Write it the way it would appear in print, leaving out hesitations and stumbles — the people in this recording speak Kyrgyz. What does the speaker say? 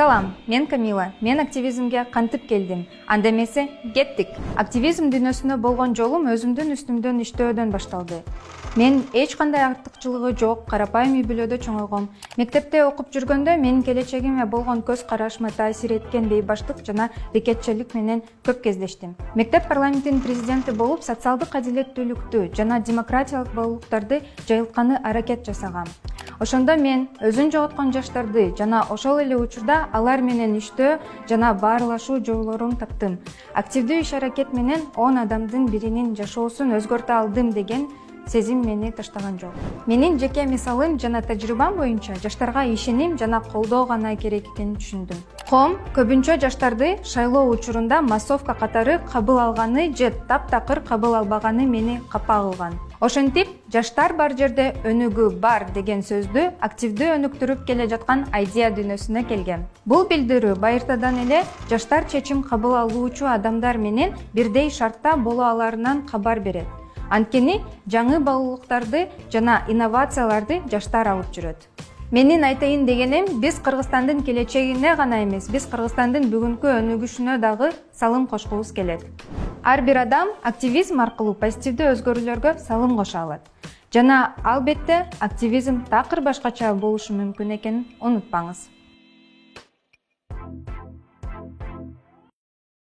Салам, мен Камила. Мен активизмге кантип келдим. Анда эмесе кеттик. Активизм дүйнөсүнө болгон жолум өзүмдүн үстүмдөн иштөөдөн башталды. Мен эч кандай артыкчылыгы жок, карапайым үй бүлөдө чоңойгом. Мектепте окуп жүргөндө менин келечегиме болгон көз карашыма таасир эткен бейбаштык жана бекетчилик менен көп кездештим. Мектеп парламентинин президенти болуп, социалдык адилеттүүлүктү жана демократиялык байлыктарды жайылтканы аракет жасагам. Ошондо мен өзүн жоготкон жаштарды жана ошол эле учурда алар менен иштөө жана баарлашуу жолдорун таптым. Активдүү иш-аракет менен 10 адамдын биринин жашоосун өзгөртө алдым деген сезим мени таштаган жок. Менин жеке мисалым жана тажрыйбам боюнча жаштарга ишеним жана колдоо гана керек экенин түшүндүм. Ком көбүнчө жаштарды шайлоо учурунда массовка катары кабыл алганы же таптакыр кабыл албаганы мени капа кылган. Ошентип, жаштар бар жерде өнүгүү бар деген сөздү активдүү өнүктүрүп келе жаткан айдея дүйнөсүнө келгем. Бул билдирүү байыртадан эле жаштар чечим кабыл алуучу адамдар менен бирдей шартта боло аларынан кабар берет. Анткени жаңы баалуулуктарды жана инновацияларды жаштар алып жүрөт. Менин айтайын дегеним, биз Кыргызстандын келечегине гана эмес, биз Кыргызстандын бүгүнкү өнүгүшүнө дагы салым кошкубуз келет. Ар бир адам активизм аркылуу позитивдүү өзгөрүүлөргө салым кошо алат. Жана албетте активизм такыр башкача болушу мүмкүн экенин унутпаңыз.